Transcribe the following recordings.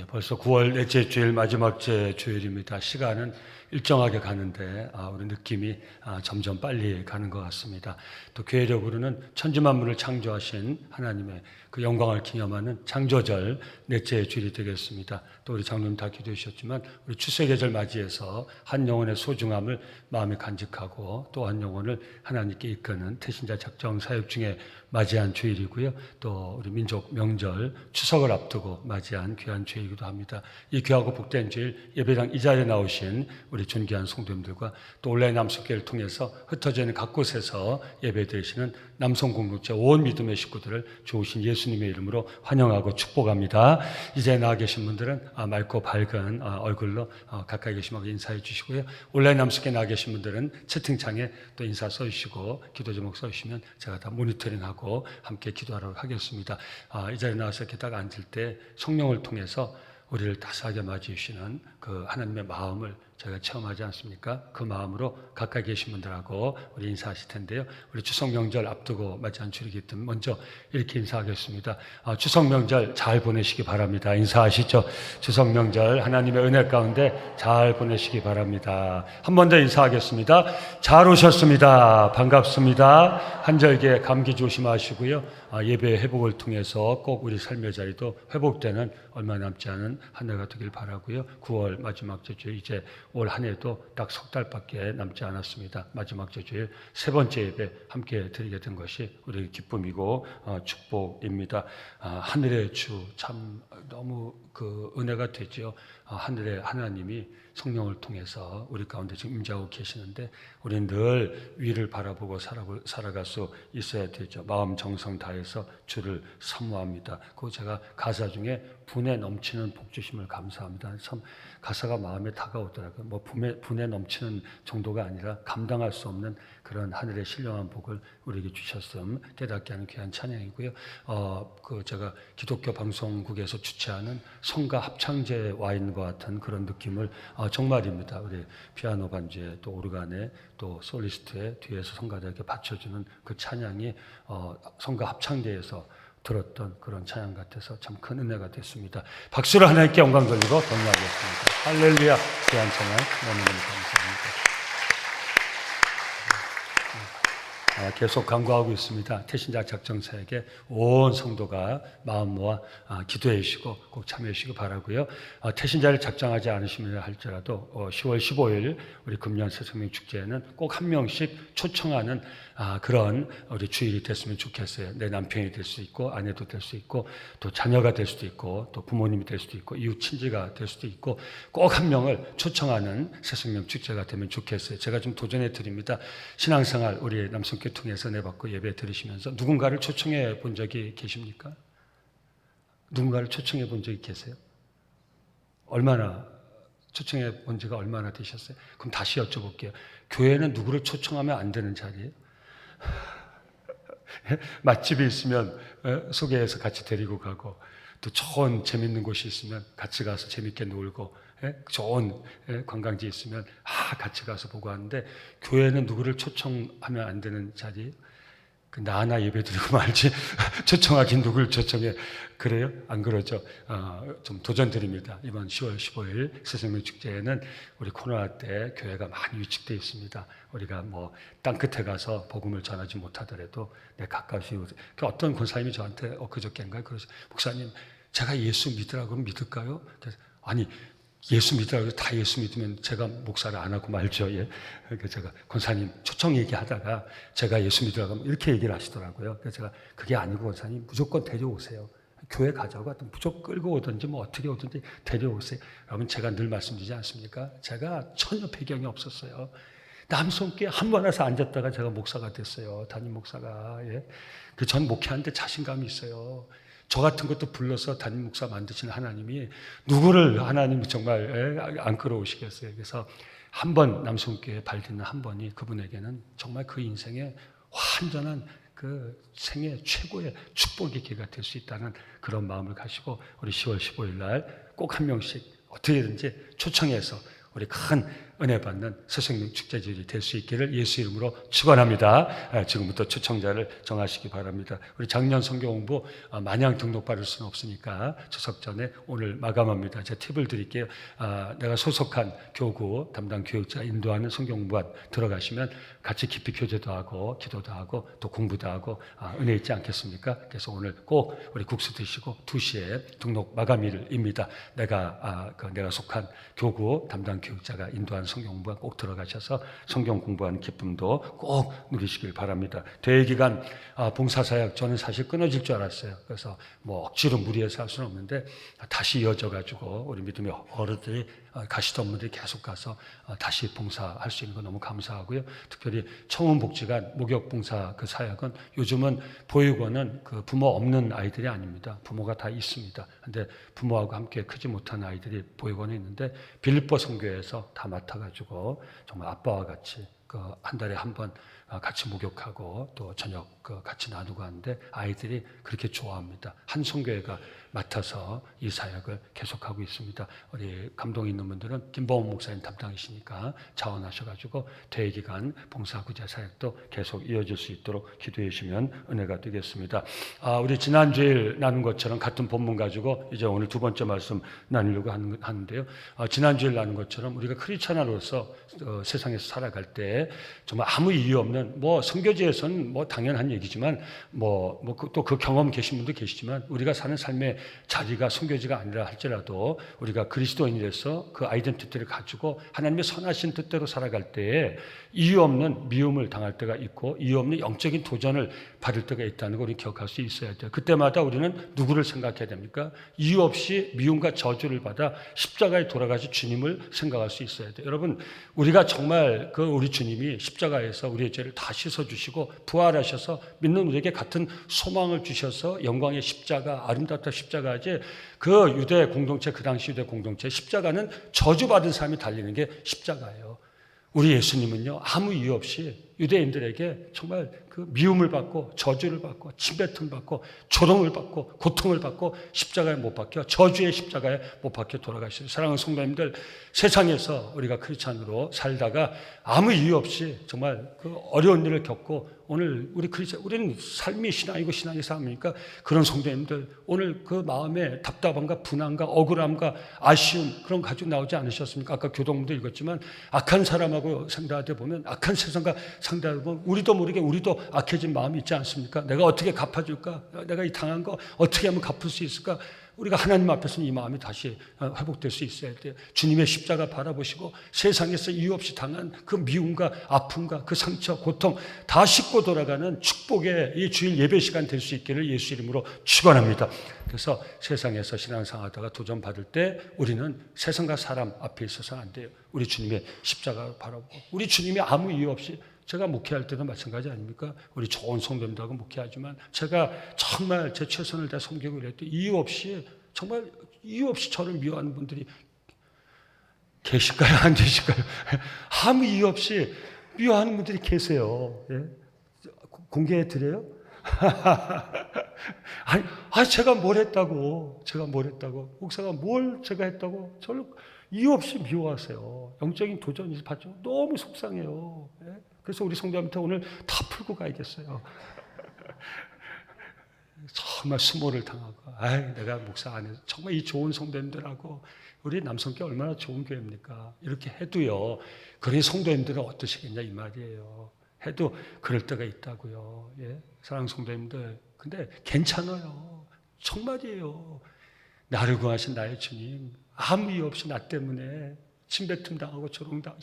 벌써 9월 넷째 주일 마지막 주일입니다. 시간은 일정하게 가는데 우리 느낌이 점점 빨리 가는 것 같습니다. 또 교회력으로는 천지만물을 창조하신 하나님의 그 영광을 기념하는 창조절 넷째 주일이 되겠습니다. 또 우리 장로님 다 기도해 주셨지만 우리 추수의 계절 맞이해서 한 영혼의 소중함을 마음에 간직하고 또 한 영혼을 하나님께 이끄는 태신자 작정 사역 중에 맞이한 주일이고요. 또 우리 민족 명절 추석을 앞두고 맞이한 귀한 주일이기도 합니다. 이 귀하고 복된 주일 예배당 이 자리에 나오신 우리 존귀한 성도님들과 또 온라인 남속교회를 통해서 흩어져 있는 각 곳에서 예배드리시는 남성공동체 온 믿음의 식구들을 좋으신 예수님의 이름으로 환영하고 축복합니다. 이제 나와 계신 분들은 맑고 밝은 얼굴로 가까이 계신 분에게 인사해 주시고요. 온라인 남속교회 나와 계신 분들은 채팅창에 또 인사 써주시고 기도 제목 써주시면 제가 다 모니터링하고 함께 기도하도록 하겠습니다. 이 자리에 나와서 이렇게 딱 앉을 때 성령을 통해서 우리를 따스하게 맞이해 주시는 그 하나님의 마음을 저희가 체험하지 않습니까? 그 마음으로 가까이 계신 분들하고 우리 인사하실 텐데요. 우리 추석 명절 앞두고 맞이한 주일이기 때문에 먼저 이렇게 인사하겠습니다. 추석 명절 잘 보내시기 바랍니다. 인사하시죠. 추석 명절 하나님의 은혜 가운데 잘 보내시기 바랍니다. 한 번 더 인사하겠습니다. 잘 오셨습니다. 반갑습니다. 한절기에 감기 조심하시고요. 예배 회복을 통해서 꼭 우리 삶의 자리도 회복되는 얼마 남지 않은 한 해가 되길 바라고요. 9월 마지막 주일 이제 올 한 해도 딱 석 달밖에 남지 않았습니다. 마지막 주일 세 번째 예배 함께 드리게 된 것이 우리 기쁨이고 축복입니다. 하늘의 주 참 너무 그 은혜가 되죠. 하늘의 하나님이 성령을 통해서 우리 가운데 지금 임재하고 계시는데 우리는 늘 위를 바라보고 살아갈 수 있어야 되죠. 마음 정성 다해서 주를 사모합니다. 그 제가 가사 중에 분에 넘치는 복 주심을 감사합니다. 참 가사가 마음에 다가오더라고요. 뭐 분에 넘치는 정도가 아니라 감당할 수 없는 그런 하늘의 신령한 복을 우리에게 주셨음 깨닫게 하는 귀한 찬양이고요. 제가 기독교 방송국에서 주최하는 성가 합창제에 와 있는 것 같은 그런 느낌을 정말입니다. 우리 피아노 반주에 또 오르간에 또 솔리스트의 뒤에서 성가들에게 받쳐주는 그 찬양이 성가 합창제에서 들었던 그런 찬양 같아서 참 큰 은혜가 됐습니다. 박수를 하나님께 영광 돌리고 격려하겠습니다. 할렐루야. 귀한 찬양 너무너무 감사합니다. 계속 강구하고 있습니다. 태신자 작정사에게 온 성도가 마음 모아 기도해 주시고 꼭 참여해 주시기 바라고요. 태신자를 작정하지 않으시면 할지라도 10월 15일 우리 금년 새생명 축제에는 꼭 한 명씩 초청하는 그런 우리 주일이 됐으면 좋겠어요. 내 남편이 될 수 있고 아내도 될 수 있고 또 자녀가 될 수도 있고 또 부모님이 될 수도 있고 이웃 친지가 될 수도 있고 꼭 한 명을 초청하는 새생명 축제가 되면 좋겠어요. 제가 좀 도전해 드립니다. 신앙생활 우리 남성교회 통해서 내받고 예배 드리시면서 누군가를 초청해 본 적이 계십니까? 누군가를 초청해 본 적이 계세요? 얼마나 초청해 본 지가 얼마나 되셨어요? 그럼 다시 여쭤볼게요. 교회는 누구를 초청하면 안 되는 자리예요? 맛집이 있으면 소개해서 같이 데리고 가고 또 좋은 재밌는 곳이 있으면 같이 가서 재밌게 놀고 좋은 관광지 있으면 같이 가서 보고 하는데 교회는 누구를 초청하면 안 되는 자리? 나 하나 예배 드리고 말지 초청하긴 누굴 초청해. 그래요? 안 그러죠? 좀 도전 드립니다. 이번 10월 15일 새생명 축제에는 우리 코로나 때 교회가 많이 위축되어 있습니다. 우리가 뭐 땅끝에 가서 복음을 전하지 못하더라도 내 가까이 어떤 권사님이 저한테 엊그저께인가 그러죠. 목사님 제가 예수 믿으라고 믿을까요? 그래서, 아니 예수 믿으라고 다 예수 믿으면 제가 목사를 안 하고 말죠. 예. 그러니까 제가 권사님 초청 얘기하다가 제가 예수 믿으라고 하면 이렇게 얘기를 하시더라고요. 그래서 제가 그게 아니고 권사님 무조건 데려오세요. 교회 가자고 하여튼 무조건 끌고 오든지 뭐 어떻게 오든지 데려오세요. 여러분 제가 늘 말씀드리지 않습니까? 제가 전혀 배경이 없었어요. 남성교회 한 번 와서 앉았다가 제가 목사가 됐어요. 담임 목사가. 예. 전 목회하는데 자신감이 있어요. 저 같은 것도 불러서 담임 목사 만드신 하나님이 누구를 하나님이 정말 안 끌어오시겠어요. 그래서 한 번 남성교회에 발 딛는 한 번이 그분에게는 정말 그 인생의 완전한 그 생애 최고의 축복의 기회가 될 수 있다는 그런 마음을 가지고 우리 10월 15일 날 꼭 한 명씩 어떻게든지 초청해서 우리 큰 은혜 받는 새생명 축제절이 될 수 있기를 예수 이름으로 축원합니다. 지금부터 초청자를 정하시기 바랍니다. 우리 작년 성경 공부 마냥 등록받을 수는 없으니까 추석 전에 오늘 마감합니다. 제가 팁을 드릴게요. 내가 소속한 교구 담당 교육자 인도하는 성경 공부반 들어가시면 같이 깊이 교제도 하고 기도도 하고 또 공부도 하고 은혜 있지 않겠습니까? 그래서 오늘 꼭 우리 국수 드시고 2시에 등록 마감일입니다. 내가 속한 교구 담당 교육자가 인도하는 성경 공부반 꼭 들어가셔서 성경 공부하는 기쁨도 꼭 누리시길 바랍니다. 대회기간 봉사사역 저는 사실 끊어질 줄 알았어요. 그래서 뭐 억지로 무리해서 할 수는 없는데 다시 이어져가지고 우리 믿음의 어른들이 가시던 분들이 계속 가서 다시 봉사할 수 있는 거 너무 감사하고요. 특별히 청운복지관 목욕봉사 그 사역은 요즘은 보육원은 그 부모 없는 아이들이 아닙니다. 부모가 다 있습니다. 근데 부모하고 함께 크지 못한 아이들이 보육원에 있는데 빌립보 선교에서 다 맡아가지고 정말 아빠와 같이 한 달에 한 번 같이 목욕하고 또 저녁 같이 나누고 하는데 아이들이 그렇게 좋아합니다. 한 선교회가 맡아서 이 사역을 계속하고 있습니다. 우리 감동 있는 분들은 김범원 목사님 담당이시니까 자원하셔가지고 대회기간 봉사구제 사역도 계속 이어질 수 있도록 기도해 주시면 은혜가 되겠습니다. 우리 지난주일 나눈 것처럼 같은 본문 가지고 이제 오늘 두 번째 말씀 나누려고 하는데요. 지난주일 나눈 것처럼 우리가 크리스찬으로서 세상에서 살아갈 때 정말 아무 이유 없는 선교지에서는 당연한 얘기지만 또 그 경험 계신 분도 계시지만 우리가 사는 삶의 자리가 선교지가 아니라 할지라도 우리가 그리스도인이라서 그 아이덴티티를 가지고 하나님의 선하신 뜻대로 살아갈 때에 이유 없는 미움을 당할 때가 있고 이유 없는 영적인 도전을 받을 때가 있다는 걸 우리 기억할 수 있어야 돼요. 그때마다 우리는 누구를 생각해야 됩니까? 이유 없이 미움과 저주를 받아 십자가에 돌아가신 주님을 생각할 수 있어야 돼요. 여러분 우리가 정말 우리 주님이 십자가에서 우리의 죄를 다 씻어주시고 부활하셔서 믿는 우리에게 같은 소망을 주셔서 영광의 십자가 아름답다 십자가지 그 유대 공동체 그 당시 유대 공동체 십자가는 저주받은 사람이 달리는 게 십자가예요. 우리 예수님은요 아무 이유 없이 유대인들에게 정말 그 미움을 받고 저주를 받고 침뱉음 받고 조롱을 받고 고통을 받고 십자가에 못 박혀 저주의 십자가에 못 박혀 돌아가셨어요. 사랑하는 성도님들 세상에서 우리가 크리스찬으로 살다가 아무 이유 없이 정말 그 어려운 일을 겪고 오늘 우리는 삶이 신앙이고 신앙의 삶이니까 그런 성도님들 오늘 그 마음에 답답함과 분함과 억울함과 아쉬움 그런 거 가지고 나오지 않으셨습니까? 아까 교동문도 읽었지만 악한 사람하고 상대하다 보면 악한 세상과 상대하다 보면 우리도 모르게 우리도 악해진 마음이 있지 않습니까? 내가 어떻게 갚아줄까? 내가 이 당한 거 어떻게 하면 갚을 수 있을까? 우리가 하나님 앞에서는 이 마음이 다시 회복될 수 있어야 돼요. 주님의 십자가 바라보시고 세상에서 이유 없이 당한 그 미움과 아픔과 그 상처, 고통 다 씻고 돌아가는 축복의 이 주일 예배 시간 될 수 있기를 예수 이름으로 축원합니다. 그래서 세상에서 신앙생활하다가 도전받을 때 우리는 세상과 사람 앞에 있어서는 안 돼요. 우리 주님의 십자가를 바라보고 우리 주님이 아무 이유 없이 제가 목회할 때도 마찬가지 아닙니까? 우리 좋은 성도님들하고 목회하지만 제가 정말 제 최선을 다해 섬기고 이럴 때 이유 없이 정말 이유 없이 저를 미워하는 분들이 계실까요? 안 계실까요? 아무 이유 없이 미워하는 분들이 계세요. 예? 공개해 드려요? 아니 제가 뭘 했다고 목사가 뭘 제가 했다고 저를 이유 없이 미워하세요. 영적인 도전이 받죠. 너무 속상해요. 예? 그래서 우리 성도님한테 오늘 다 풀고 가야겠어요. 정말 수모를 당하고 내가 목사 안 해서 정말 이 좋은 성도님들하고 우리 남성교회 얼마나 좋은 교회입니까? 이렇게 해도요. 그런 성도님들은 어떠시겠냐 이 말이에요. 해도 그럴 때가 있다고요. 예? 사랑하는 성도님들 근데 괜찮아요. 정말이에요. 나를 구하신 나의 주님 아무 이유 없이 나 때문에 침뱉음 당하고 조롱당하고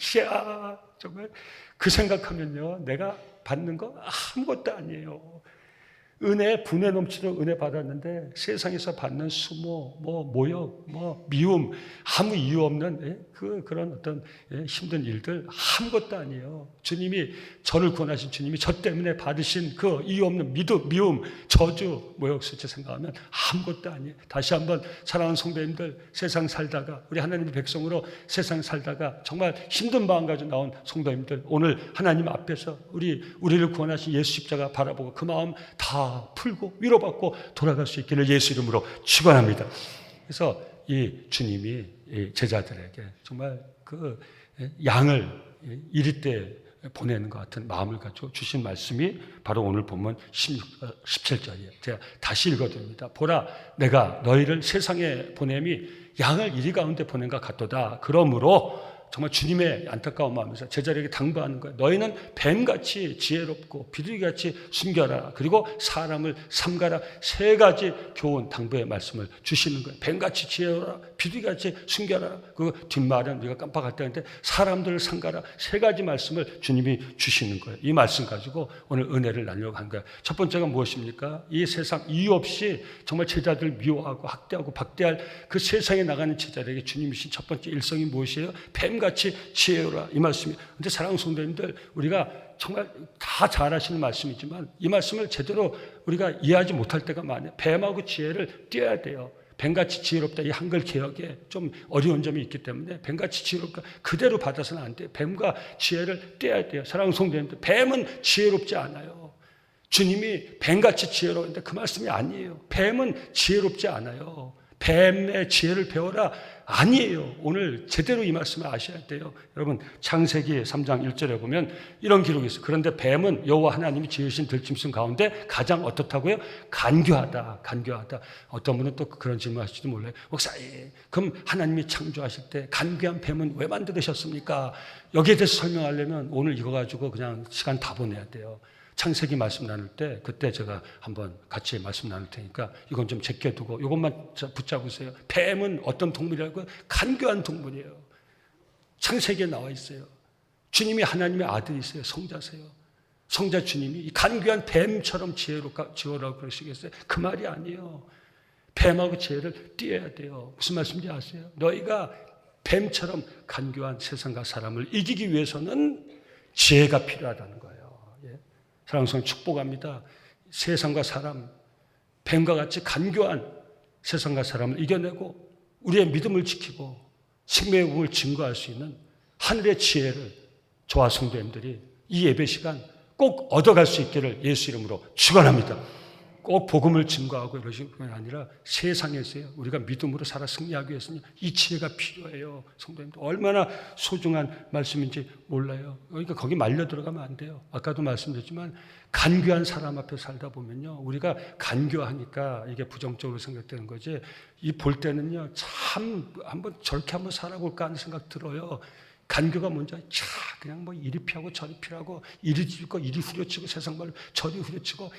정말 그 생각하면요 내가 받는 거 아무것도 아니에요. 은혜 분에 넘치는 은혜 받았는데 세상에서 받는 수모, 모욕, 미움 아무 이유 없는 그런 어떤 힘든 일들 아무것도 아니에요. 주님이 저를 구원하신 주님이 저 때문에 받으신 그 이유 없는 미움, 저주, 모욕 수치 생각하면 아무것도 아니에요. 다시 한번 사랑하는 성도님들 세상 살다가 우리 하나님의 백성으로 세상 살다가 정말 힘든 마음 가지고 나온 성도님들 오늘 하나님 앞에서 우리를 구원하신 예수 십자가 바라보고 그 마음 다 풀고 위로받고 돌아갈 수 있기를 예수 이름으로 축원합니다. 그래서 이 주님이 이 제자들에게 정말 그 양을 이리 때 보내는 것 같은 마음을 가지고 주신 말씀이 바로 오늘 본문 17절이에요. 제가 다시 읽어드립니다. 보라, 내가 너희를 세상에 보냄이 양을 이리 가운데 보낸 것 같도다. 그러므로 정말 주님의 안타까운 마음에서 제자들에게 당부하는 거예요. 너희는 뱀같이 지혜롭고 비둘기같이 숨겨라. 그리고 사람을 삼가라. 세 가지 교훈 당부의 말씀을 주시는 거예요. 뱀같이 지혜로라. 비둘기같이 숨겨라. 그 뒷말은 우리가 깜빡할 때 하는데 사람들을 삼가라. 세 가지 말씀을 주님이 주시는 거예요. 이 말씀 가지고 오늘 은혜를 나누려고 한 거예요. 첫 번째가 무엇입니까? 이 세상 이유 없이 정말 제자들을 미워하고 학대하고 박대할 그 세상에 나가는 제자들에게 주님이 주신 첫 번째 일성이 무엇이에요? 뱀같이 지혜로라. 이 말씀이. 근데 사랑하는 성도님들, 우리가 정말 다 잘 아시는 말씀이지만 이 말씀을 제대로 우리가 이해하지 못할 때가 많아요. 뱀하고 지혜를 띄어야 돼요. 뱀같이 지혜롭다. 이 한글 개혁에 좀 어려운 점이 있기 때문에 뱀같이 지혜롭다 그대로 받아서는 안 돼요. 뱀과 지혜를 떼야 돼요. 사랑하는 성도님들, 뱀은 지혜롭지 않아요. 주님이 뱀같이 지혜로운데 그 말씀이 아니에요. 뱀은 지혜롭지 않아요. 뱀의 지혜를 배워라 아니에요. 오늘 제대로 이 말씀을 아셔야 돼요. 여러분, 창세기 3장 1절에 보면 이런 기록이 있어요. 그런데 뱀은 여호와 하나님이 지으신 들짐승 가운데 가장 어떻다고요? 간교하다. 어떤 분은 또 그런 질문 하실지도 몰라요. 목사님, 그럼 하나님이 창조하실 때 간교한 뱀은 왜 만드셨습니까? 여기에 대해서 설명하려면 오늘 이거 가지고 그냥 시간 다 보내야 돼요. 창세기 말씀 나눌 때 그때 제가 한번 같이 말씀 나눌 테니까 이건 좀 제껴두고 이것만 붙잡으세요. 뱀은 어떤 동물이라고요? 간교한 동물이에요. 창세기에 나와 있어요. 주님이 하나님의 아들이세요. 성자세요. 성자 주님이 이 간교한 뱀처럼 지혜로라고 그러시겠어요? 그 말이 아니에요. 뱀하고 지혜를 띄어야 돼요. 무슨 말씀인지 아세요? 너희가 뱀처럼 간교한 세상과 사람을 이기기 위해서는 지혜가 필요하다는 거예요. 사랑하는 성도 축복합니다. 세상과 사람, 뱀과 같이 간교한 세상과 사람을 이겨내고 우리의 믿음을 지키고 생명의 복을 증거할 수 있는 하늘의 지혜를 저와 성도님들이 이 예배 시간 꼭 얻어갈 수 있기를 예수 이름으로 축원합니다. 꼭 복음을 증거하고 이러신 게 아니라 세상에서요, 우리가 믿음으로 살아 승리하기 위해서는 이 지혜가 필요해요. 성도님들 얼마나 소중한 말씀인지 몰라요. 그러니까 거기 말려 들어가면 안 돼요. 아까도 말씀드렸지만 간교한 사람 앞에 살다 보면요, 우리가 간교하니까 이게 부정적으로 생각되는 거지, 이 볼 때는요, 참 한번 저렇게 한번 살아볼까 하는 생각 들어요. 간교가 뭔지 그냥 뭐 이리 피하고 저리 피하고 이리 찢고 이리 후려치고 세상 말로 저리 후려치고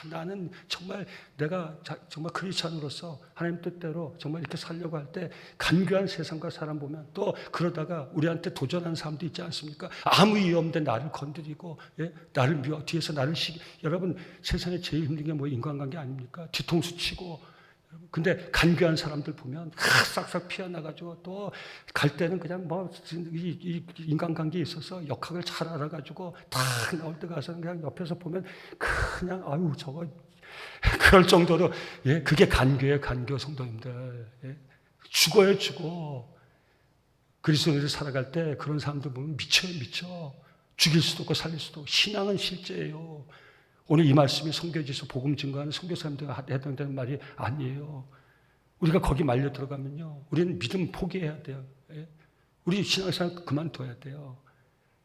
나는 정말 내가 정말 크리스찬으로서 하나님 뜻대로 정말 이렇게 살려고 할 때 간교한 세상과 사람 보면 또 그러다가 우리한테 도전하는 사람도 있지 않습니까? 아무 이유 없는데 나를 건드리고 나를 미워 뒤에서 나를 여러분, 세상에 제일 힘든 게 뭐 인간관계 아닙니까? 뒤통수 치고. 근데 간교한 사람들 보면 싹싹 피어나가지고 또 갈 때는 그냥 뭐 이 인간관계에 있어서 역학을 잘 알아가지고 딱 나올 때 가서는 그냥 옆에서 보면 그냥 아유 저거 그럴 정도로 그게 간교예요. 간교 성도님들. 죽어요, 죽어. 그리스도인으로 살아갈 때 그런 사람들 보면 미쳐. 죽일 수도 없고 살릴 수도 없고. 신앙은 실제예요. 오늘 이 말씀이 선교지에서 복음 증거하는 선교사님들과 해당되는 말이 아니에요. 우리가 거기 말려 들어가면요, 우리는 믿음 포기해야 돼요. 우리 신앙생활 그만둬야 돼요.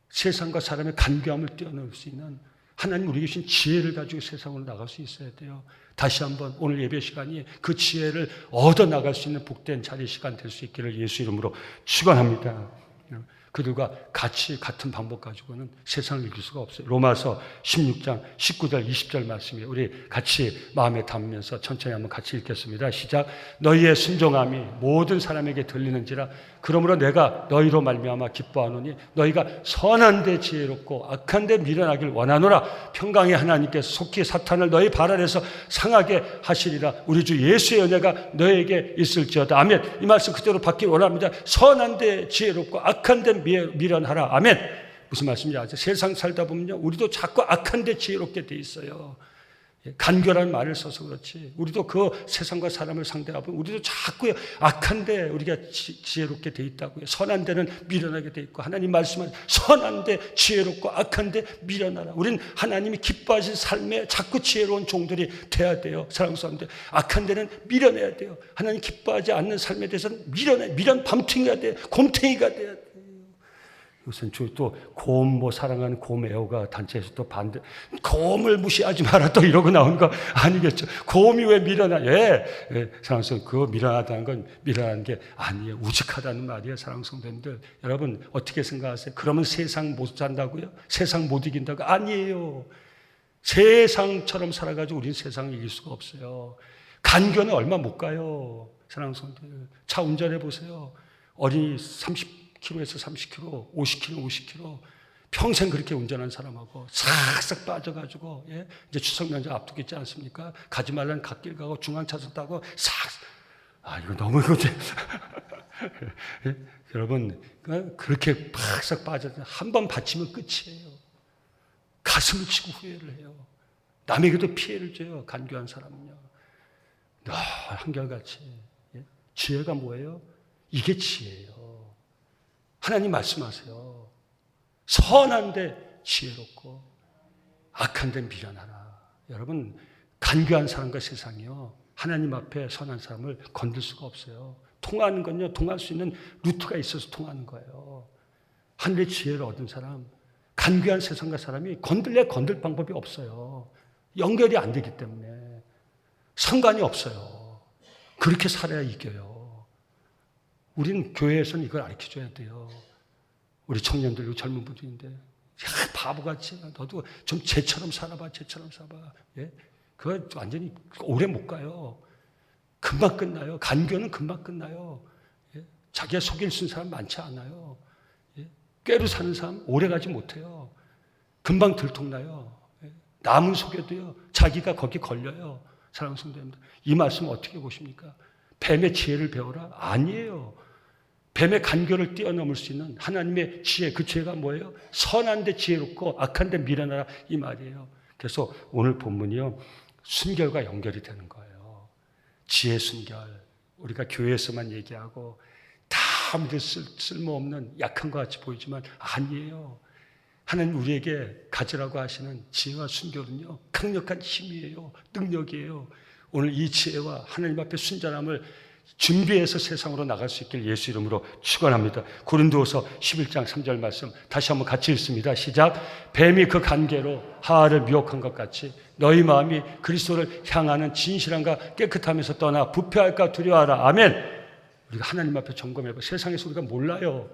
세상과 사람의 간교함을 뛰어넘을 수 있는 하나님 우리에게 주신 지혜를 가지고 세상으로 나갈 수 있어야 돼요. 다시 한번 오늘 예배 시간이 그 지혜를 얻어 나갈 수 있는 복된 자리 시간 될 수 있기를 예수 이름으로 축원합니다. 그들과 같은 방법 가지고는 세상을 이길 수가 없어요. 로마서 16장 19절 20절 말씀이에요. 우리 같이 마음에 담으면서 천천히 한번 같이 읽겠습니다. 시작. 너희의 순종함이 모든 사람에게 들리는지라. 그러므로 내가 너희로 말미암아 기뻐하노니 너희가 선한 데 지혜롭고 악한 데 미련하길 원하노라. 평강의 하나님께서 속히 사탄을 너희 발 아래서 상하게 하시리라. 우리 주 예수의 은혜가 너희에게 있을지어다. 아멘. 이 말씀 그대로 받기 원합니다. 선한 데 지혜롭고 악한 데 미련하라. 아멘. 무슨 말씀인지 아세요? 세상 살다 보면요, 우리도 자꾸 악한 데 지혜롭게 돼 있어요. 간교라는 말을 써서 그렇지. 우리도 그 세상과 사람을 상대하고 우리도 자꾸 악한데 우리가 지혜롭게 돼 있다고요. 선한 데는 미련하게 돼 있고 하나님 말씀은 선한데 지혜롭고 악한데 미련하라. 우리는 하나님이 기뻐하신 삶에 자꾸 지혜로운 종들이 돼야 돼요. 사랑하는 사람들, 악한 데는 미련해야 돼요. 하나님 기뻐하지 않는 삶에 대해서는 미련 밤탱이가 돼, 곰탱이가 돼야 돼요. 이것은 또 곰 사랑하는 곰 애호가 단체에서 또 반대, 곰을 무시하지 마라 또 이러고 나온 거 아니겠죠? 곰이 왜 미련하? 사랑하는 그거 미련하다는 건 미련한 게 아니에요. 우직하다는 말이에요. 사랑하는 성도님들, 여러분 어떻게 생각하세요? 그러면 세상 못 산다고요? 세상 못 이긴다고? 아니에요. 세상처럼 살아가지고 우리는 세상을 이길 수가 없어요. 간교는 얼마 못 가요. 사랑하는 성도들, 차 운전해 보세요. 어린이 30km에서 30km, 50km, 50km 평생 그렇게 운전한 사람하고 싹싹 빠져가지고 이제 추석 연휴 앞두고 있지 않습니까? 가지 말라는 갓길 가고 중앙차선 타고 이거 너무 이거지. 여러분 그렇게 팍싹 빠져서 한 번 받치면 끝이에요. 가슴을 치고 후회를 해요. 남에게도 피해를 줘요. 간교한 사람은요. 한결같이. 지혜가 뭐예요? 이게 지혜예요. 하나님 말씀하세요. 선한데 지혜롭고 악한데 미련하라. 여러분 간교한 사람과 세상이요, 하나님 앞에 선한 사람을 건들 수가 없어요. 통하는 건요, 통할 수 있는 루트가 있어서 통하는 거예요. 하늘의 지혜를 얻은 사람, 간교한 세상과 사람이 건들 방법이 없어요. 연결이 안 되기 때문에 상관이 없어요. 그렇게 살아야 이겨요. 우리는 교회에서는 이걸 가르쳐줘야 돼요. 우리 청년들, 젊은 분들인데, 바보같이 너도 좀 쟤처럼 살아봐, 쟤처럼 살아봐. 그거 완전히 오래 못 가요. 금방 끝나요. 간교는 금방 끝나요. 자기가 속일 수 있는 사람 많지 않아요. 꾀로 사는 사람 오래 가지 못해요. 금방 들통나요. 남은 속여도요, 자기가 거기 걸려요. 사랑하는 성도님들, 이 말씀 어떻게 보십니까? 뱀의 지혜를 배워라? 아니에요. 뱀의 간교를 뛰어넘을 수 있는 하나님의 지혜, 그 지혜가 뭐예요? 선한데 지혜롭고 악한데 미련하라, 이 말이에요. 그래서 오늘 본문이요, 순결과 연결이 되는 거예요. 지혜 순결. 우리가 교회에서만 얘기하고 다 믿을 쓸모없는 약한 것 같이 보이지만 아니에요. 하나님 우리에게 가지라고 하시는 지혜와 순결은요, 강력한 힘이에요. 능력이에요. 오늘 이 지혜와 하나님 앞에 순전함을 준비해서 세상으로 나갈 수 있길 예수 이름으로 축원합니다. 고린도후서 11장 3절 말씀 다시 한번 같이 읽습니다. 시작. 뱀이 그 간계로 하와를 미혹한 것 같이 너희 마음이 그리스도를 향하는 진실함과 깨끗함에서 떠나 부패할까 두려워하라. 아멘. 우리가 하나님 앞에 점검해봐. 세상에서 우리가 몰라요.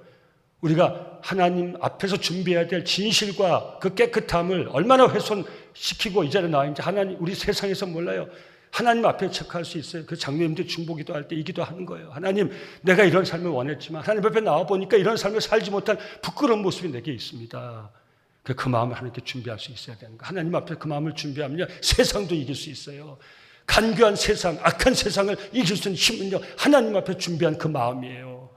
우리가 하나님 앞에서 준비해야 될 진실과 그 깨끗함을 얼마나 훼손시키고 이 자리에 나와 있는지 하나님, 우리 세상에서 몰라요. 하나님 앞에 체크할 수 있어요. 그 장로님들 중보기도 할 때 이 기도하는 거예요. 하나님, 내가 이런 삶을 원했지만 하나님 앞에 나와보니까 이런 삶을 살지 못한 부끄러운 모습이 내게 있습니다. 그 마음을 하나님께 준비할 수 있어야 되는 거예요. 하나님 앞에 그 마음을 준비하면 세상도 이길 수 있어요. 간교한 세상, 악한 세상을 이길 수 있는 힘은요, 하나님 앞에 준비한 그 마음이에요.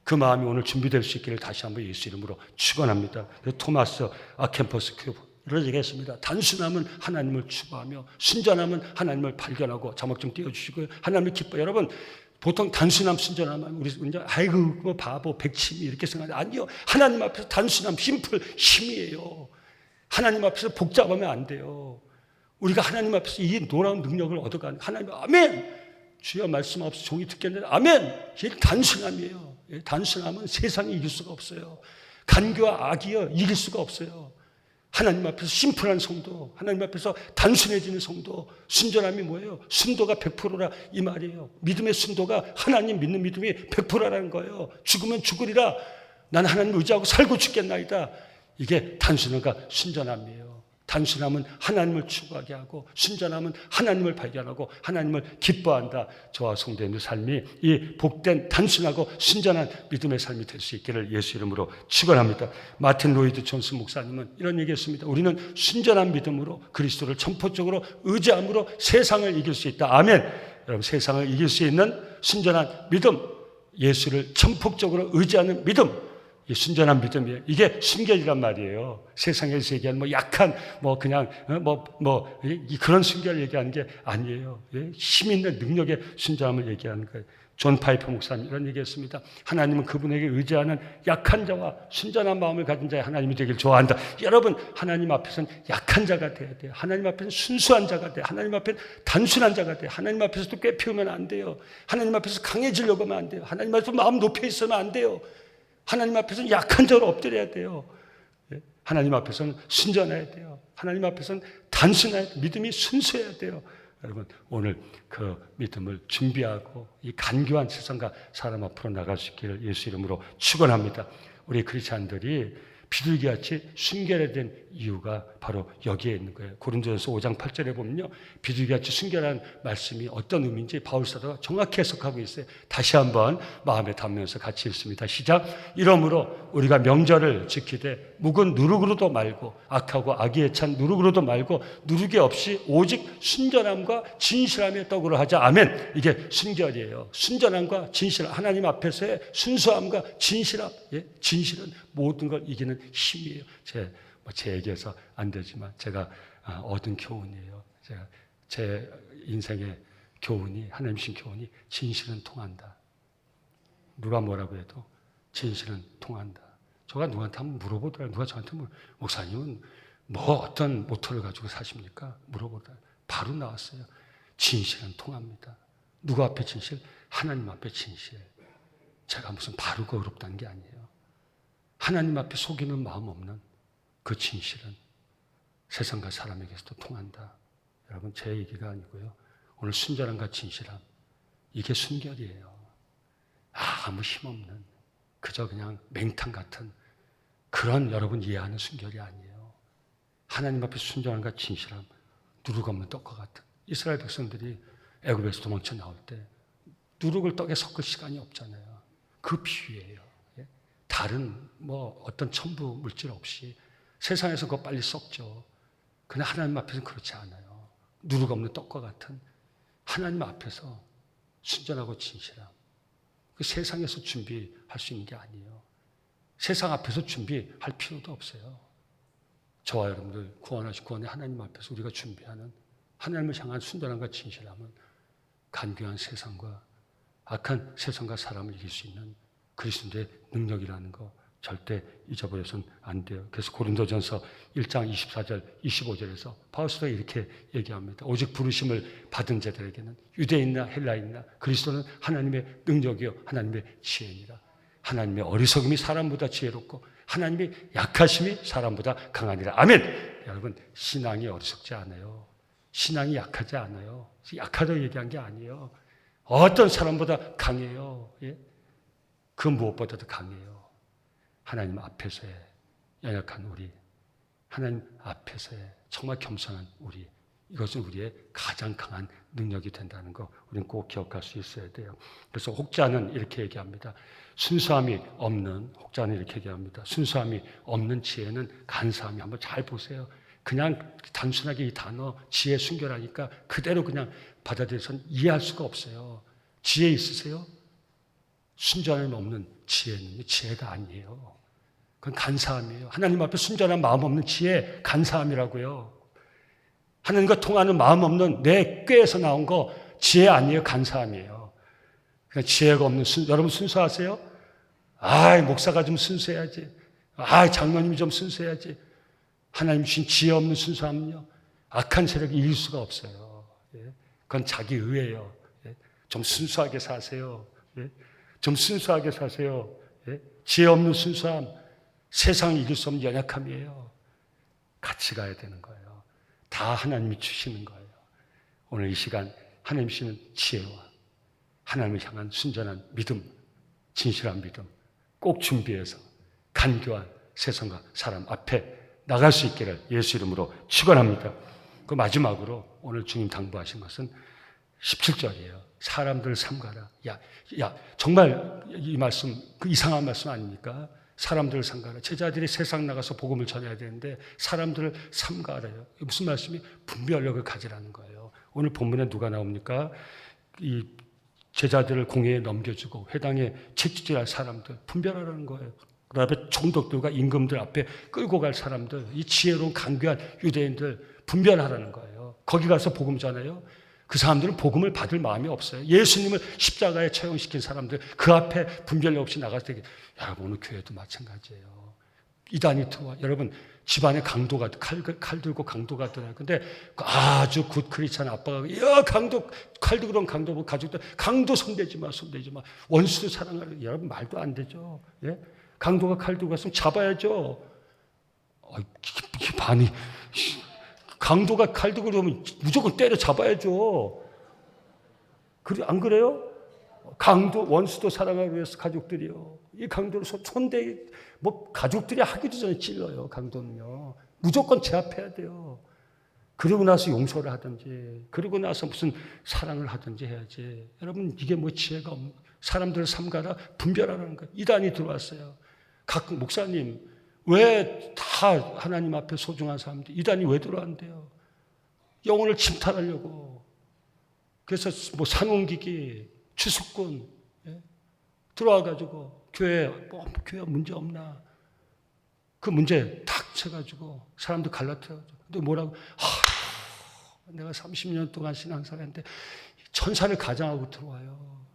그 마음이 오늘 준비될 수 있기를 다시 한번 예수 이름으로 축원합니다. 토마스 아켐퍼스 큐브 이런 얘기했습니다. 단순함은 하나님을 추구하며 순전함은 하나님을 발견하고, 자막 좀 띄워주시고요. 하나님을 기뻐. 여러분 보통 단순함, 순전함은 우리 이제 아이고 뭐 바보, 백치미 이렇게 생각하는데 아니요. 하나님 앞에서 단순함, 심플, 힘이에요. 하나님 앞에서 복잡하면 안 돼요. 우리가 하나님 앞에서 이 놀라운 능력을 얻어가는 하나님, 아멘. 주여 말씀 없어 종이 듣겠는데 아멘. 이게 단순함이에요. 단순함은 세상이 이길 수가 없어요. 간교와 악이요 이길 수가 없어요. 하나님 앞에서 심플한 성도, 하나님 앞에서 단순해지는 성도, 순전함이 뭐예요? 순도가 100%라 이 말이에요. 믿음의 순도가 하나님 믿는 믿음이 100%라는 거예요. 죽으면 죽으리라. 나는 하나님 의지하고 살고 죽겠나이다. 이게 단순함과 순전함이에요. 단순함은 하나님을 추구하게 하고, 순전함은 하나님을 발견하고 하나님을 기뻐한다. 저와 성도님의 삶이 이 복된 단순하고 순전한 믿음의 삶이 될 수 있기를 예수 이름으로 축원합니다. 마틴 로이드 존슨 목사님은 이런 얘기했습니다. 우리는 순전한 믿음으로 그리스도를 전폭적으로 의지함으로 세상을 이길 수 있다. 아멘. 여러분, 세상을 이길 수 있는 순전한 믿음, 예수를 전폭적으로 의지하는 믿음, 이 순전한 믿음이에요. 이게 순결이란 말이에요. 세상에서 얘기하는 뭐 약한 그냥 그런 순결을 얘기하는 게 아니에요. 힘 있는 능력의 순전함을 얘기하는 거예요. 존 파이퍼 목사님 이런 얘기했습니다. 하나님은 그분에게 의지하는 약한 자와 순전한 마음을 가진 자의 하나님이 되길 좋아한다. 여러분, 하나님 앞에서는 약한 자가 돼야 돼요. 하나님 앞에서는 순수한 자가 돼요. 하나님 앞에는 단순한 자가 돼요. 하나님 앞에서도 꾀피우면 안 돼요. 하나님 앞에서 강해지려고 하면 안 돼요. 하나님 앞에서 마음 높여 있으면 안 돼요. 하나님 앞에서는 약한 자로 엎드려야 돼요. 하나님 앞에서는 순전해야 돼요. 하나님 앞에서는 단순해야 돼요. 믿음이 순수해야 돼요. 여러분, 오늘 그 믿음을 준비하고 이 간교한 세상과 사람 앞으로 나갈 수 있기를 예수 이름으로 축원합니다. 우리 크리스찬들이 비둘기같이 순결해진 이유가 바로 여기에 있는 거예요. 고린도전서 5장 8절에 보면요, 비둘기같이 순결한 말씀이 어떤 의미인지 바울 사도가 정확히 해석하고 있어요. 다시 한번 마음에 담으면서 같이 읽습니다. 시작. 이러므로 우리가 명절을 지키되 묵은 누룩으로도 말고 악하고 악의에 찬 누룩으로도 말고 누룩이 없이 오직 순전함과 진실함의 떡으로 하자. 아멘. 이게 순결이에요. 순전함과 진실함, 하나님 앞에서의 순수함과 진실함. 진실은 모든 걸 이기는 힘이에요. 제 얘기해서 안 되지만 제가 얻은 교훈이에요. 제 인생의 교훈이, 하나님 신 교훈이 진실은 통한다. 누가 뭐라고 해도 진실은 통한다. 제가 누구한테 한번 물어보더라고요. 누가 저한테 목사님은 어떤 모토를 가지고 사십니까? 물어보더라고요. 바로 나왔어요. 진실은 통합니다. 누구 앞에 진실? 하나님 앞에 진실. 제가 무슨 바르고 의롭다는 게 아니에요. 하나님 앞에 속이는 마음 없는 그 진실은 세상과 사람에게서도 통한다. 여러분, 제 얘기가 아니고요. 오늘 순전함과 진실함, 이게 순결이에요. 아무 힘없는, 그저 그냥 맹탕 같은 그런 여러분 이해하는 순결이 아니에요. 하나님 앞에 순전함과 진실함, 누룩 없는 떡과 같은. 이스라엘 백성들이 애굽에서 도망쳐 나올 때 누룩을 떡에 섞을 시간이 없잖아요. 그 비유예요. 다른 어떤 첨부 물질 없이 세상에서 그거 빨리 썩죠. 그러나 하나님 앞에서는 그렇지 않아요. 누룩 없는 떡과 같은 하나님 앞에서 순전하고 진실함. 그 세상에서 준비할 수 있는 게 아니에요. 세상 앞에서 준비할 필요도 없어요. 저와 여러분들 구원하신 구원의 하나님 앞에서 우리가 준비하는 하나님을 향한 순전함과 진실함은 간교한 세상과 악한 세상과 사람을 이길 수 있는 그리스도의 능력이라는 거 절대 잊어버려서는 안 돼요. 그래서 고린도전서 1장 24절, 25절에서 바울 사도가 이렇게 얘기합니다. 오직 부르심을 받은 자들에게는 유대인이나 헬라인이나 그리스도는 하나님의 능력이요 하나님의 지혜니라. 하나님의 어리석음이 사람보다 지혜롭고 하나님의 약하심이 사람보다 강하니라. 아멘. 여러분, 신앙이 어리석지 않아요. 신앙이 약하지 않아요. 약하다고 얘기한 게 아니에요. 어떤 사람보다 강해요. 그 무엇보다도 강해요. 하나님 앞에서의 연약한 우리, 하나님 앞에서의 정말 겸손한 우리, 이것은 우리의 가장 강한 능력이 된다는 거 우리는 꼭 기억할 수 있어야 돼요. 그래서 혹자는 이렇게 얘기합니다. 혹자는 이렇게 얘기합니다. 순수함이 없는 지혜는 간사함이. 한번 잘 보세요. 그냥 단순하게 이 단어 지혜 순결하니까 그대로 그냥 받아들여서는 이해할 수가 없어요. 지혜 있으세요? 순전함이 없는 지혜는 지혜가 아니에요. 그건 간사함이에요. 하나님 앞에 순전한 마음 없는 지혜, 간사함이라고요. 하나님과 통하는 마음 없는 내 꾀에서 나온 거 지혜 아니에요. 간사함이에요. 그러니까 지혜가 없는 여러분 순수하세요? 목사가 좀 순수해야지. 장로님이 좀 순수해야지. 하나님 주신 지혜 없는 순수함은요, 악한 세력이 이길 수가 없어요. 그건 자기 의예요. 좀 순수하게 사세요. 좀 순수하게 사세요. 지혜 없는 순수함, 세상이 이길 수 없는 연약함이에요. 같이 가야 되는 거예요. 다 하나님이 주시는 거예요. 오늘 이 시간 하나님 주시는 지혜와 하나님을 향한 순전한 믿음, 진실한 믿음 꼭 준비해서 간교한 세상과 사람 앞에 나갈 수 있기를 예수 이름으로 축원합니다. 그 마지막으로 오늘 주님 당부하신 것은 17절이에요. 사람들을 삼가라. 정말 이 말씀, 그 이상한 말씀 아닙니까? 사람들을 삼가라. 제자들이 세상 나가서 복음을 전해야 되는데 사람들을 삼가라요. 무슨 말씀이? 분별력을 가지라는 거예요. 오늘 본문에 누가 나옵니까? 이 제자들을 공회에 넘겨주고 회당에 채찍질할 사람들 분별하라는 거예요. 그 다음에 총독들과 임금들 앞에 끌고 갈 사람들, 이 지혜로운 강교한 유대인들 분별하라는 거예요. 거기 가서 복음 전해요. 그 사람들은 복음을 받을 마음이 없어요. 예수님을 십자가에 처형시킨 사람들 그 앞에 분별 없이 나갈 때, 여러분 오늘 교회도 마찬가지예요. 이단이 들어와. 여러분 집안에 강도가 칼 들고 강도가 들어요. 근데 아주 굿 크리스찬 아빠가 야 강도 칼 들고 그런 강도 보고 가족들 강도 손대지 마 원수도 사랑하라. 여러분 말도 안 되죠. 예? 강도가 칼 들고 갔으면 잡아야죠. 이게 반이 강도가 칼 들고 그러면 무조건 때려 잡아야죠. 그래 안 그래요? 강도 원수도 사랑하기 위해서 가족들이요. 이 강도를 손대 뭐 가족들이 하기도 전에 찔러요. 강도는요. 무조건 제압해야 돼요. 그러고 나서 용서를 하든지, 그러고 나서 무슨 사랑을 하든지 해야지. 여러분 이게 뭐 지혜가 없는 사람들을 삼가라 분별하라는 거예요. 이단이 들어왔어요. 각 목사님 왜 다 하나님 앞에 소중한 사람들 이단이 왜 들어왔는데요? 영혼을 침탈하려고. 그래서 뭐 산옮기기 추수꾼 들어와가지고 교회 문제 없나? 그 문제 탁 쳐가지고 사람들 갈라뜨려가지고. 근데 뭐라고? 내가 30년 동안 신앙생활했는데 천사를 가장하고 들어와요.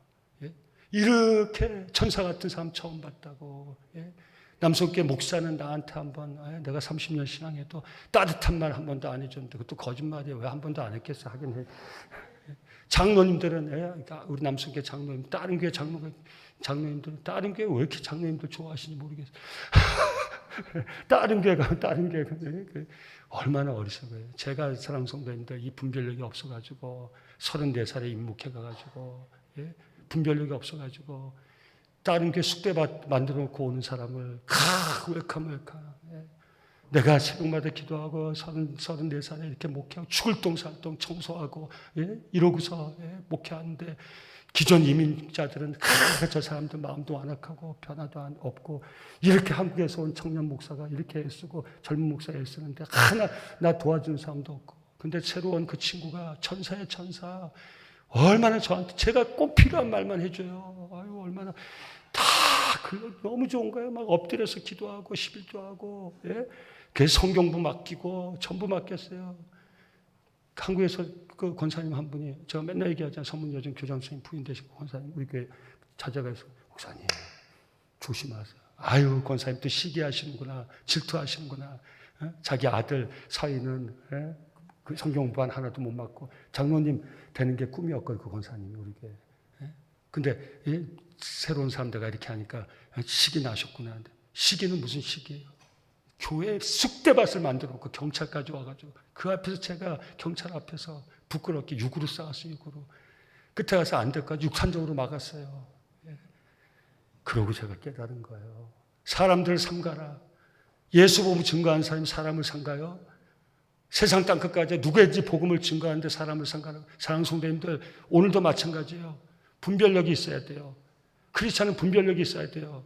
예? 이렇게 천사 같은 사람 처음 봤다고. 예? 남성계 목사는 나한테 한번 내가 30년 신앙해도 따뜻한 말 한 번도 안 해줬는데 그것도 거짓말이에요. 왜 한 번도 안 했겠어? 하긴 해. 장로님들은 우리 남성계 장로님, 다른 교회 장로님들은 다른 교회 왜 이렇게 장로님들 좋아하시는지 모르겠어요. 다른 교회 가면 얼마나 어리석어요. 제가 사랑 성도님들 이 분별력이 없어가지고 34살에 입묵해 가가지고 분별력이 없어가지고 다른 교회 숙대 만들어 놓고 오는 사람을 웰컴. 내가 새벽마다 기도하고 34살에 이렇게 목회하고 죽을 똥살똥 청소하고 이러고서 목회하는데 기존 이민자들은 저 사람들 마음도 완악하고 변화도 없고 이렇게 한국에서 온 청년 목사가 이렇게 애쓰고 젊은 목사가 애쓰는데 하나 나 도와주는 사람도 없고. 근데 새로 온 그 친구가 천사의 천사. 얼마나 저한테 제가 꼭 필요한 말만 해줘요. 아유 얼마나 다 너무 좋은 거예요. 막 엎드려서 기도하고 11조 하고 그래서 성경부 맡기고 전부 맡겼어요. 한국에서 그 권사님 한 분이 제가 맨날 얘기하잖아요. 서문여중 교장 선생님 부인 되시고 권사님 우리 교회 찾아가서 목사님 조심하세요. 아유 권사님 또 시기하시는구나 질투하시는구나. 자기 아들 사위는 그 성경부한 하나도 못 맡고 장로님 되는 게 꿈이었거든요. 그 권사님이 우리 교회. 근데 새로운 사람들과 이렇게 하니까 시기 나셨구나. 시기는 무슨 시기예요? 교회 쑥대밭을 만들어 놓고 경찰까지 와가지고 그 앞에서 제가 경찰 앞에서 부끄럽게 육으로 싸웠어요. 육으로. 끝에 가서 안 될까지 육탄적으로 막았어요. 그러고 제가 깨달은 거예요. 사람들을 삼가라. 예수 보고 증거한 사람이 사람을 삼가요? 세상 땅끝까지 누구든지 복음을 증거하는데 사람을 삼가라. 사랑하는 성도님들 오늘도 마찬가지예요. 분별력이 있어야 돼요. 크리스찬은 분별력이 있어야 돼요.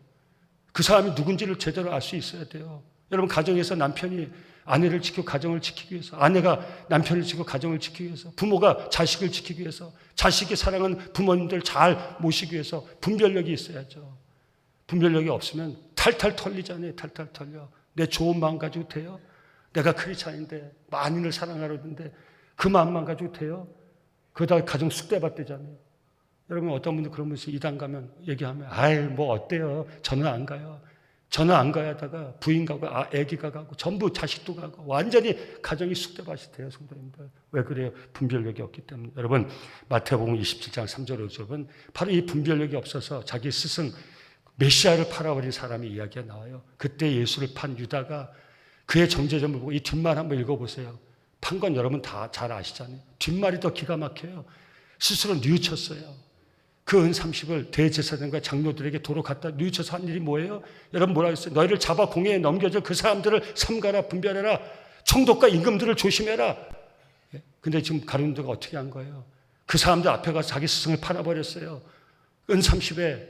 그 사람이 누군지를 제대로 알 수 있어야 돼요. 여러분 가정에서 남편이 아내를 지키고 가정을 지키기 위해서, 아내가 남편을 지키고 가정을 지키기 위해서, 부모가 자식을 지키기 위해서, 자식이 사랑하는 부모님들 잘 모시기 위해서 분별력이 있어야죠. 분별력이 없으면 탈탈 털리잖아요. 탈탈 털려. 내 좋은 마음 가지고 돼요? 내가 크리스찬인데 만인을 사랑하려는데 그 마음만 가지고 돼요? 그러다가 가정 쑥대밭 되잖아요. 여러분 어떤 분들 그러면서 이단 가면 얘기하면 아이 뭐 어때요? 저는 안 가요. 저는 안 가야 하다가 부인 가고 애기가 가고 전부 자식도 가고 완전히 가정이 쑥대밭이 돼요. 성도님들. 왜 그래요? 분별력이 없기 때문에. 여러분 마태복음 27장 3절 5절은 바로 이 분별력이 없어서 자기 스승 메시아를 팔아버린 사람의 이야기가 나와요. 그때 예수를 판 유다가 그의 정제점을 보고 이 뒷말 한번 읽어보세요. 판 건 여러분 다 잘 아시잖아요. 뒷말이 더 기가 막혀요. 스스로 뉘우쳤어요. 그 은 30을 대제사장과 장로들에게 도로 갖다 뉘우쳐서 한 일이 뭐예요? 여러분 뭐라고 했어요? 너희를 잡아 공회에 넘겨줘 그 사람들을 삼가라 분별해라. 총독과 임금들을 조심해라. 근데 지금 가룟도가 어떻게 한 거예요? 그 사람들 앞에 가서 자기 스승을 팔아버렸어요. 은 30에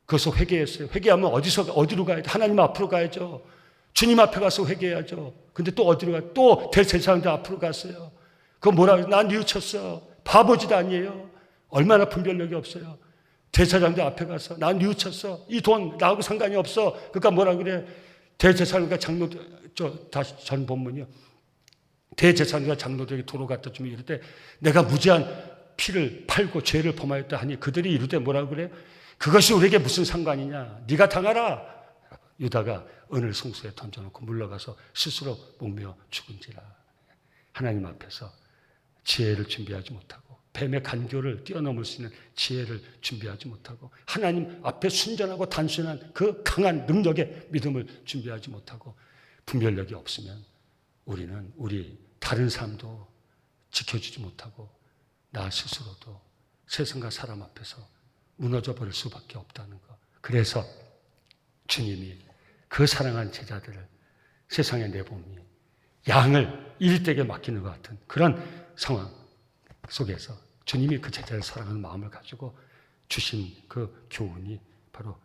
그것을 회개했어요. 회개하면 어디로 가야 돼? 하나님 앞으로 가야죠. 주님 앞에 가서 회개해야죠. 근데 또 어디로 가요? 또 대제사장들 앞으로 갔어요. 그거 뭐라고 해요? 난 뉘우쳤어. 바보짓 아니에요. 얼마나 분별력이 없어요. 대제사장들 앞에 가서 나 뉘우쳤어. 이 돈 나하고 상관이 없어. 그러니까 뭐라 그래? 대제사장과 장로들, 다시 전 본문이요. 대제사장과 장로들에게 도로 갖다 주며 이르되 내가 무지한 피를 팔고 죄를 범하였다 하니 그들이 이르되 뭐라 그래? 그것이 우리에게 무슨 상관이냐? 네가 당하라. 유다가 은을 성소에 던져놓고 물러가서 스스로 목매어 죽은지라. 하나님 앞에서 지혜를 준비하지 못하고 뱀의 간교를 뛰어넘을 수 있는 지혜를 준비하지 못하고 하나님 앞에 순전하고 단순한 그 강한 능력의 믿음을 준비하지 못하고 분별력이 없으면 우리는 우리 다른 삶도 지켜주지 못하고 나 스스로도 세상과 사람 앞에서 무너져 버릴 수밖에 없다는 것. 그래서 주님이 그 사랑한 제자들을 세상에 내보니 양을 일되게 맡기는 것 같은 그런 상황 속에서 주님이 그 제자를 사랑하는 마음을 가지고 주신 그 교훈이 바로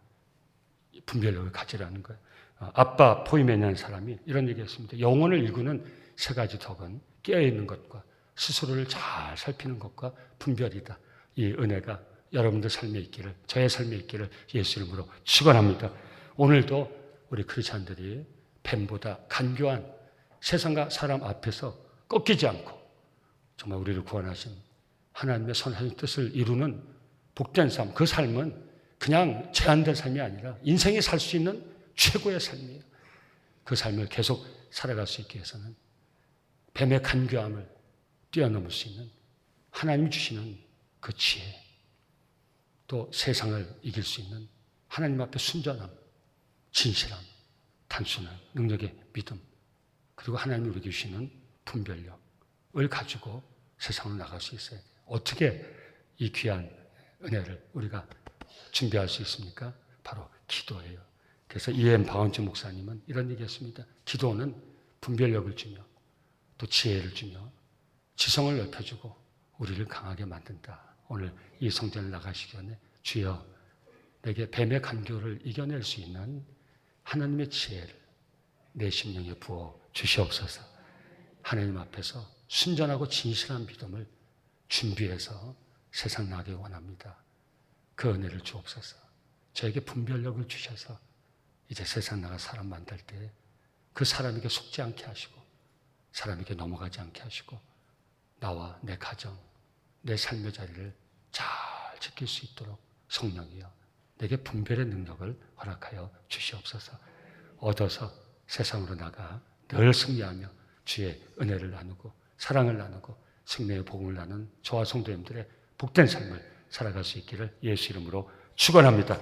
분별력을 가지라는 거예요. 아빠 포이멘이라는 사람이 이런 얘기했습니다. 영혼을 일구는 세 가지 덕은 깨어있는 것과 스스로를 잘 살피는 것과 분별이다. 이 은혜가 여러분들 삶에 있기를, 저의 삶에 있기를 예수 이름으로 축원합니다. 오늘도 우리 크리스찬들이 뱀보다 간교한 세상과 사람 앞에서 꺾이지 않고 정말 우리를 구원하신 하나님의 선하신 뜻을 이루는 복된 삶, 그 삶은 그냥 제한된 삶이 아니라 인생이 살 수 있는 최고의 삶이에요. 그 삶을 계속 살아갈 수 있기 위해서는 뱀의 간교함을 뛰어넘을 수 있는 하나님이 주시는 그 지혜, 또 세상을 이길 수 있는 하나님 앞에 순전함, 진실함, 단순한 능력의 믿음, 그리고 하나님이 우리에게 주시는 분별력을 가지고 세상으로 나갈 수 있어야 돼요. 어떻게 이 귀한 은혜를 우리가 준비할 수 있습니까? 바로 기도예요. 그래서 E.M. 바운즈 목사님은 이런 얘기했습니다. 기도는 분별력을 주며 또 지혜를 주며 지성을 넓혀주고 우리를 강하게 만든다. 오늘 이 성전을 나가시기 전에 주여 내게 뱀의 간교를 이겨낼 수 있는 하나님의 지혜를 내 심령에 부어 주시옵소서. 하나님 앞에서 순전하고 진실한 믿음을 준비해서 세상 나가기 원합니다. 그 은혜를 주옵소서. 저에게 분별력을 주셔서 이제 세상 나가 사람 만날 때 그 사람에게 속지 않게 하시고 사람에게 넘어가지 않게 하시고 나와 내 가정, 내 삶의 자리를 잘 지킬 수 있도록 성령이여 내게 분별의 능력을 허락하여 주시옵소서. 얻어서 세상으로 나가 늘 승리하며 주의 은혜를 나누고 사랑을 나누고 생명의 복음을 나눈 저와 성도님들의 복된 삶을 살아갈 수 있기를 예수 이름으로 축원합니다.